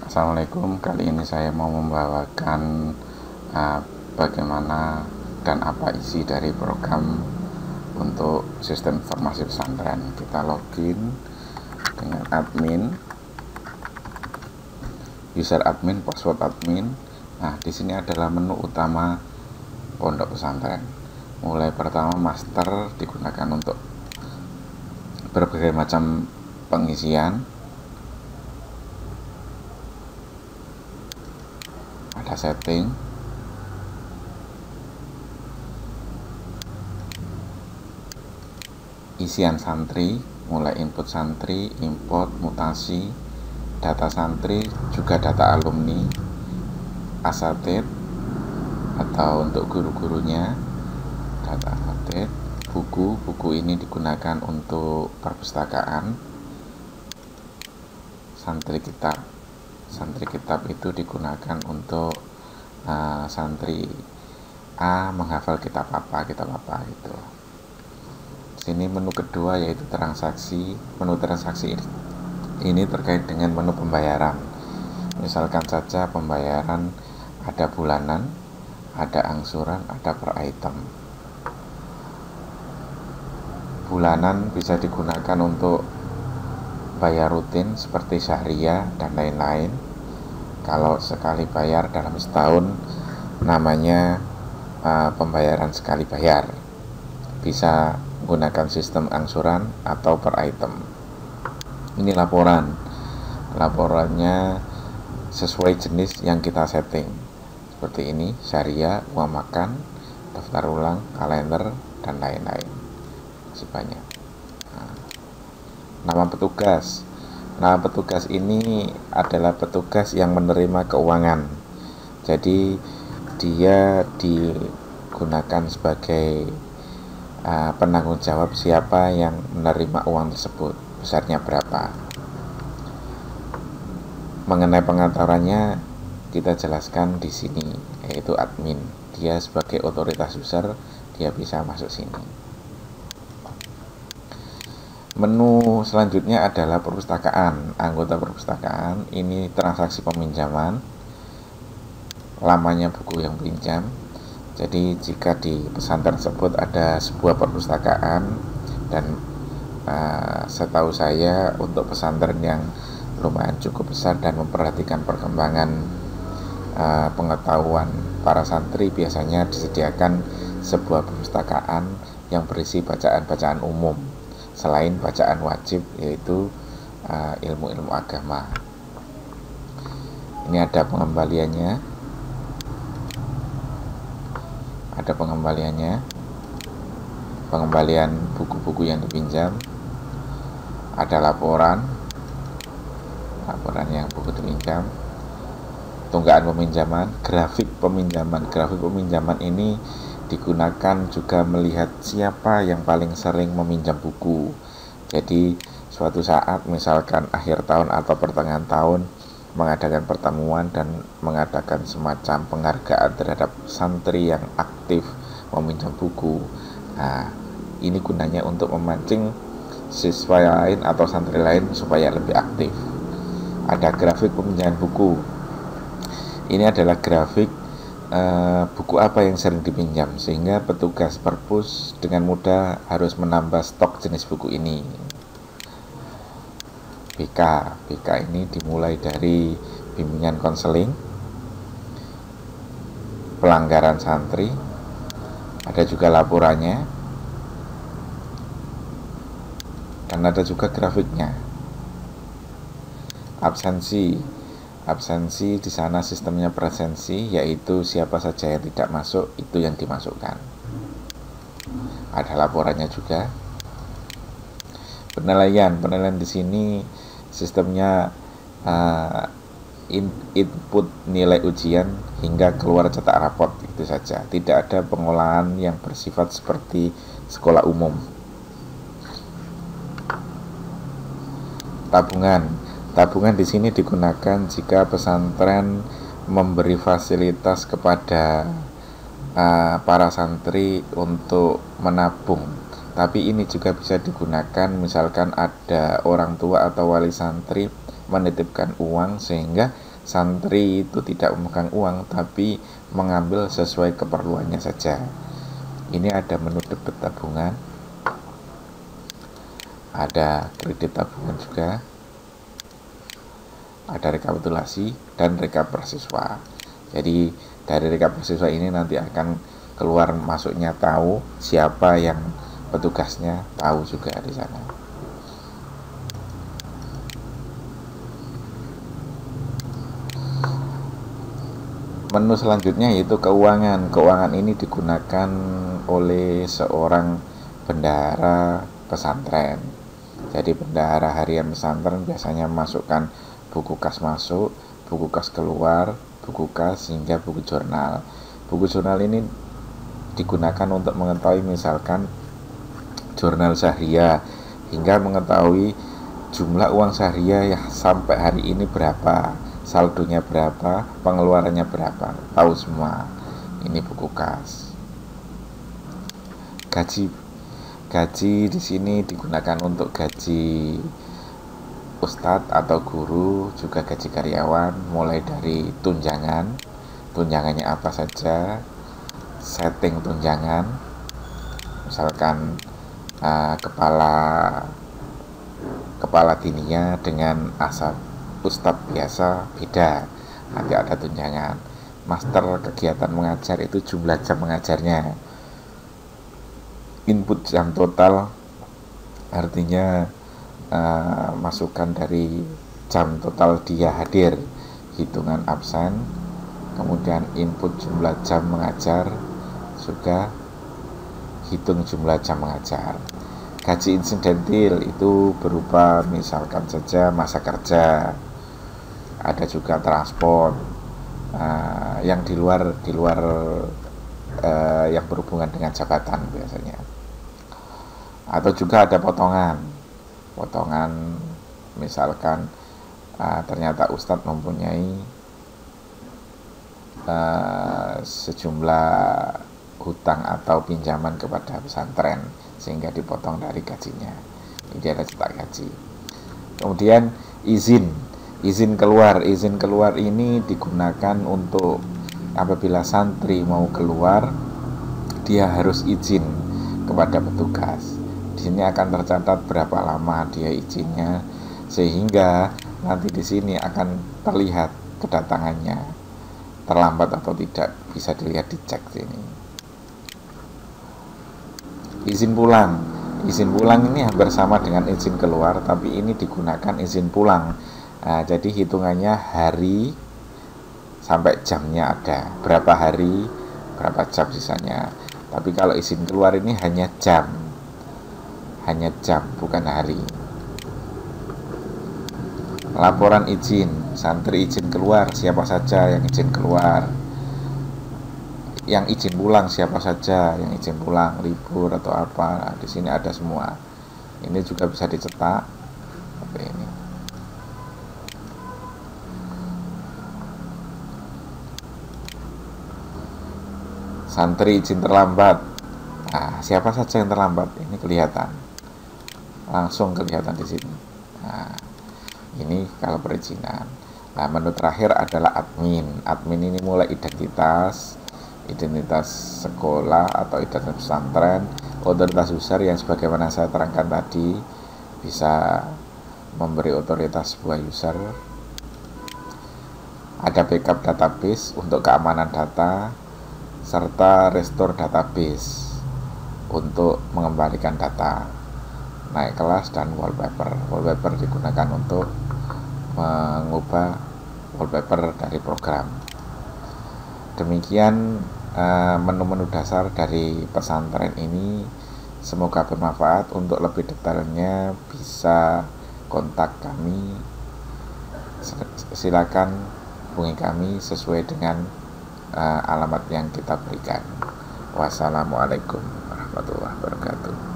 Assalamualaikum, kali ini saya mau membawakan bagaimana dan apa isi dari program untuk sistem informasi pesantren. Kita login dengan admin, user admin, password admin. Nah, di sini adalah menu utama pondok pesantren. Mulai pertama master digunakan untuk berbagai macam pengisian. Ada setting, isian santri, mulai input santri, import, mutasi, data santri, juga data alumni, asatid atau untuk guru-gurunya, data asatid, buku ini digunakan untuk perpustakaan, santri kitab itu digunakan untuk santri A menghafal kitab apa gitu. Sini menu kedua yaitu transaksi. Menu transaksi ini terkait dengan menu pembayaran. Misalkan saja pembayaran ada bulanan, ada angsuran, ada per item. Bulanan bisa digunakan untuk bayar rutin seperti syariah dan lain-lain. Kalau sekali bayar dalam setahun namanya pembayaran sekali bayar. Bisa menggunakan sistem angsuran atau per item. Ini laporannya sesuai jenis yang kita setting, seperti ini: syariah, uang makan, daftar ulang, kalender, dan lain-lain. Masih banyak. Nama petugas ini adalah petugas yang menerima keuangan, jadi dia digunakan sebagai penanggung jawab siapa yang menerima uang tersebut, besarnya berapa. Mengenai pengaturannya kita jelaskan di sini, yaitu admin. Dia sebagai otoritas user, dia bisa masuk sini. Menu selanjutnya adalah perpustakaan. Anggota perpustakaan ini transaksi peminjaman, lamanya buku yang pinjam. Jadi jika di pesantren tersebut ada sebuah perpustakaan, dan setahu saya untuk pesantren yang lumayan cukup besar dan memperhatikan perkembangan pengetahuan para santri, biasanya disediakan sebuah perpustakaan yang berisi bacaan-bacaan umum selain bacaan wajib, yaitu ilmu-ilmu agama. Ini ada pengembaliannya. Pengembalian buku-buku yang dipinjam, ada laporan yang buku dipinjam, tunggaan peminjaman, grafik peminjaman ini digunakan juga melihat siapa yang paling sering meminjam buku. Jadi suatu saat misalkan akhir tahun atau pertengahan tahun mengadakan pertemuan dan mengadakan semacam penghargaan terhadap santri yang aktif meminjam buku. Nah, ini gunanya untuk memancing siswa lain atau santri lain supaya lebih aktif. Ada grafik peminjaman buku. Ini adalah grafik buku apa yang sering dipinjam, sehingga petugas perpus dengan mudah harus menambah stok jenis buku ini. BK ini dimulai dari bimbingan konseling, pelanggaran santri, ada juga laporannya, dan ada juga grafiknya. Absensi di sana sistemnya presensi, yaitu siapa saja yang tidak masuk itu yang dimasukkan. Ada laporannya juga. Penilaian di sini sistemnya input nilai ujian hingga keluar cetak rapot, itu saja. Tidak ada pengolahan yang bersifat seperti sekolah umum. Tabungan di sini digunakan jika pesantren memberi fasilitas kepada para santri untuk menabung. Tapi ini juga bisa digunakan misalkan ada orang tua atau wali santri menitipkan uang, sehingga Santri itu tidak memegang uang, tapi mengambil sesuai keperluannya saja. Ini ada menu debit tabungan, ada kredit tabungan juga, ada rekapitulasi dan rekap bersiswa. Jadi dari rekap bersiswa ini nanti akan keluar masuknya tahu, siapa yang petugasnya tahu juga di sana. Menu selanjutnya yaitu keuangan. Keuangan ini digunakan oleh seorang bendahara pesantren. Jadi bendahara harian pesantren biasanya masukkan buku kas masuk, buku kas keluar, buku kas hingga buku jurnal. Buku jurnal ini digunakan untuk mengetahui misalkan jurnal syahriah, hingga mengetahui jumlah uang syahriah yang sampai hari ini berapa, saldonya berapa, pengeluarannya berapa, tahu semua. Ini buku kas. Gaji di sini digunakan untuk gaji ustadz atau guru, juga gaji karyawan, mulai dari tunjangannya apa saja, setting tunjangan, misalkan kepala dinia dengan asal ustadz biasa beda, nanti ada tunjangan. Master kegiatan mengajar itu jumlah jam mengajarnya. Input jam total artinya masukan dari jam total dia hadir, hitungan absen, kemudian input jumlah jam mengajar, juga hitung jumlah jam mengajar. Gaji insidentil itu berupa misalkan saja masa kerja, ada juga transport, yang di luar yang berhubungan dengan jabatan biasanya. Atau juga ada potongan misalkan ternyata ustadz mempunyai sejumlah hutang atau pinjaman kepada pesantren sehingga dipotong dari gajinya. Ini ada cetak gaji. Kemudian izin keluar ini digunakan untuk apabila santri mau keluar, dia harus izin kepada petugas. Di sini akan tercatat berapa lama dia izinnya, sehingga nanti di sini akan terlihat kedatangannya, terlambat atau tidak, bisa dilihat di cek sini. Izin pulang ini hampir sama dengan izin keluar, tapi ini digunakan izin pulang. Jadi hitungannya hari sampai jamnya ada, berapa hari, berapa jam sisanya. Tapi kalau izin keluar ini hanya jam, bukan hari. Laporan izin, santri izin keluar, siapa saja yang izin keluar. Yang izin pulang siapa saja yang izin pulang, libur atau apa. Nah, di sini ada semua. Ini juga bisa dicetak. Oke, ini. Santri izin terlambat. Nah, siapa saja yang terlambat ini kelihatan. Langsung kelihatan di sini. Nah, ini kalau perizinan. Nah, menu terakhir adalah admin. Admin ini mulai identitas sekolah atau identitas pesantren, otoritas user yang sebagaimana saya terangkan tadi, bisa memberi otoritas sebuah user. Ada backup database untuk keamanan data, serta restore database untuk mengembalikan data. Naik kelas dan wallpaper digunakan untuk mengubah wallpaper dari program. Demikian menu-menu dasar dari pesantren ini. Semoga bermanfaat. Untuk lebih detailnya bisa kontak kami, silakan hubungi kami sesuai dengan alamat yang kita berikan. Wassalamualaikum warahmatullahi wabarakatuh.